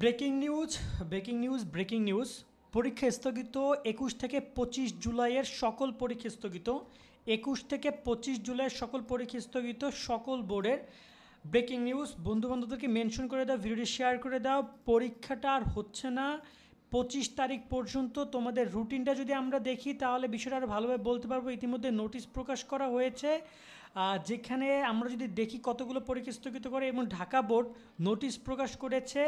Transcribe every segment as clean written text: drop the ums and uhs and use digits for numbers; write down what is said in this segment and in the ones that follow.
Breaking news. পরীক্ষা স্থগিত 21 থেকে 25 জুলাইয়ের সকল পরীক্ষা স্থগিত। 21 থেকে 25 জুলাইয়ের সকল পরীক্ষা স্থগিত সকল বোর্ডের। ব্রেকিং নিউজ, বন্ধুবান্ধবদেরকে মেনশন করে দাও, ভিডিওটি শেয়ার করে দাও। পরীক্ষাটা আর হচ্ছে না 25 তারিখ পর্যন্ত। তোমাদের রুটিনটা যদি আমরা দেখি তাহলে বিষয়টা আরও ভালোভাবে বলতে পারবো। ইতিমধ্যে নোটিশ প্রকাশ করা হয়েছে, যেখানে আমরা যদি দেখি কতগুলো পরীক্ষা স্থগিত করে, এবং ঢাকা বোর্ড নোটিশ প্রকাশ করেছে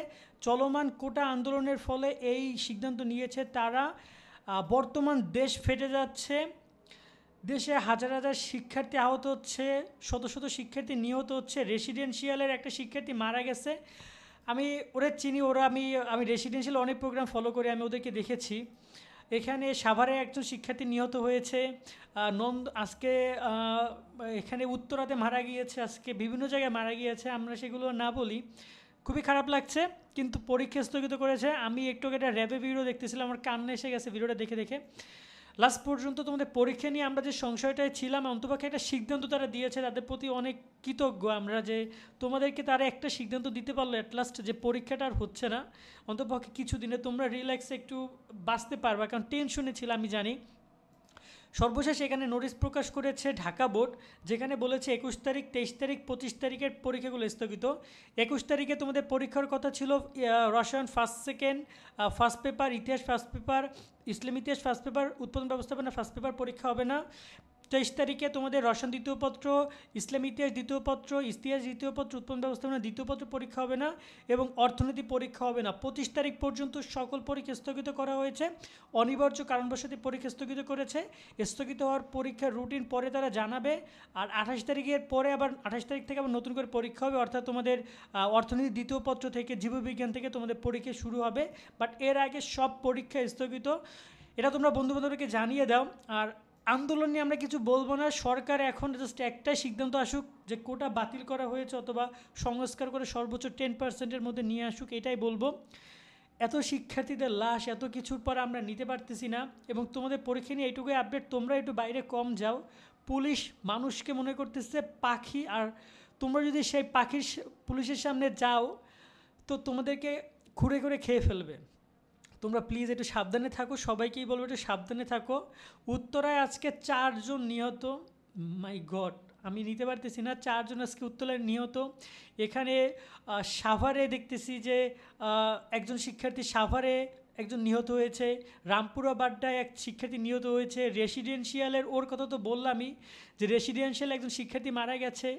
চলমান কোটা আন্দোলনের ফলে এই সিদ্ধান্ত নিয়েছে তারা। বর্তমান দেশ ফেটে যাচ্ছে, দেশে হাজার হাজার শিক্ষার্থী আহত হচ্ছে, শত শত শিক্ষার্থী নিহত হচ্ছে। রেসিডেন্সিয়ালের একটা শিক্ষার্থী মারা গেছে। আমি ওরা চিনি, আমি রেসিডেন্সিয়াল অনেক প্রোগ্রাম ফলো করি, আমি ওদেরকে দেখেছি। এখানে সাভারে একজন শিক্ষার্থী নিহত হয়েছে, আজকে এখানে উত্তরাতে মারা গিয়েছে, আজকে বিভিন্ন জায়গায় মারা গিয়েছে। আমরা সেগুলো না বলি, খুবই খারাপ লাগছে। কিন্তু পরীক্ষা স্থগিত করেছে। আমি একটু একটা র্যাপে ভিডিও দেখতেছিলাম, আমার কান্না এসে গেছে ভিডিওটা দেখে দেখে। লাস্ট পর্যন্ত তোমাদের পরীক্ষা নিয়ে আমরা যে সংশয়টায় ছিলাম, অন্তপক্ষে একটা সিদ্ধান্ত তারা দিয়েছে, তাদের প্রতি অনেক কৃতজ্ঞ আমরা, যে তোমাদেরকে তারা একটা সিদ্ধান্ত দিতে পারলো অ্যাট লাস্ট, যে পরীক্ষাটা আর হচ্ছে না। অন্তপক্ষে কিছু দিনে তোমরা রিল্যাক্সে একটু বাঁচতে পারবা, কারণ টেনশনে ছিল আমি জানি। সর্বশেষ এখানে নোটিশ প্রকাশ করেছে ঢাকা বোর্ড, যেখানে বলেছে 21 তারিখ, 23 তারিখ, 25 তারিখের পরীক্ষাগুলো স্থগিত। 21 তারিখে তোমাদের পরীক্ষার কথা ছিল রসায়ন ফার্স্ট সেকেন্ড ফার্স্ট পেপার, ইতিহাস ফার্স্ট পেপার, ইসলাম ইতিহাস ফার্স্ট পেপার, উৎপাদন ব্যবস্থাপনা ফার্স্ট পেপার পরীক্ষা হবে না। 23 তারিখে তোমাদের রসায়ন দ্বিতীয় পত্র, ইসলাম ইতিহাস দ্বিতীয় পত্র, ইতিহাস দ্বিতীয় পত্র, উৎপাদন ব্যবস্থাপনা দ্বিতীয় পত্র পরীক্ষা হবে না, এবং অর্থনীতি পরীক্ষা হবে না। 25 তারিখ পর্যন্ত সকল পরীক্ষা স্থগিত করা হয়েছে। অনিবার্য কারণবশত পরীক্ষা স্থগিত করেছে। স্থগিত হওয়ার পরীক্ষার রুটিন পরে তারা জানাবে। আর 28 তারিখের পরে আবার 28 তারিখ থেকে আবার নতুন করে পরীক্ষা হবে, অর্থাৎ তোমাদের অর্থনীতি দ্বিতীয় পত্র থেকে, জীববিজ্ঞান থেকে তোমাদের পরীক্ষা শুরু হবে। বাট এর আগে সব পরীক্ষা স্থগিত, এটা তোমরা বন্ধুবান্ধবদেরকে জানিয়ে দাও। আর আন্দোলন নিয়ে আমরা কিছু বলবো না, সরকার এখন জাস্ট একটাই সিদ্ধান্ত আসুক, যে কোটা বাতিল করা হয়েছে অথবা সংস্কার করে সর্বোচ্চ 10%-এর মধ্যে নিয়ে আসুক, এটাই বলবো। এত শিক্ষার্থীদের লাশ এত কিছুর পর আমরা নিতে পারতেছি না। এবং তোমাদের পরীক্ষা নিয়ে এইটুকুই আপডেট, তোমরা একটু বাইরে কম যাও। পুলিশ মানুষকে মনে করতেছে পাখি, আর তোমরা যদি সেই পুলিশের সামনে যাও তো তোমাদেরকে ঘুরে ঘুরে খেয়ে ফেলবে। তোমরা প্লিজ একটু সাবধানে থাকো, সবাইকেই বলবো একটু সাবধানে থাকো। উত্তরায় আজকে 4 জন নিহত, মাই গড, আমি নিতে পারতেছি না। 4 জন আজকে উত্তরায় নিহত। এখানে সাভারে দেখতেছি যে একজন শিক্ষার্থী সাভারে একজন নিহত হয়েছে। রামপুরা বাড্ডায় এক শিক্ষার্থী নিহত হয়েছে। রেসিডেন্সিয়ালের ওর কথা তো বললামই, যে রেসিডেন্সিয়াল একজন শিক্ষার্থী মারা গেছে।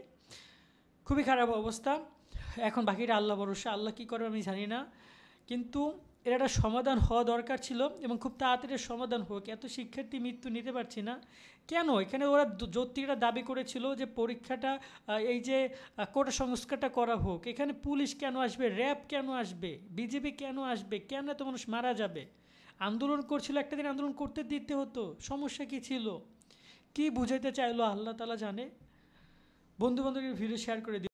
খুবই খারাপ অবস্থা। এখন বাকিটা আল্লাহ ভরসা, আল্লাহ কী করবে আমি জানি না। কিন্তু এর একটা সমাধান হওয়া দরকার ছিল, এবং খুব তাড়াতাড়ি সমাধান হোক। এত শিক্ষার্থী মৃত্যু নিতে পারছি না কেন? এখানে ওরা যৌক্তিকরা দাবি করেছিল যে পরীক্ষাটা, এই যে কোটা সংস্কারটা করা হোক। এখানে পুলিশ কেন আসবে, র্যাব কেন আসবে, বিজেপি কেন আসবে, কেন এত মানুষ মারা যাবে? আন্দোলন করছিল, একটা দিন আন্দোলন করতে দিতে হতো, সমস্যা কী ছিল? কি বুঝাইতে চাইলো আল্লাহ তাআলা জানে। বন্ধু বান্ধবের ভিডিও শেয়ার করে দিও।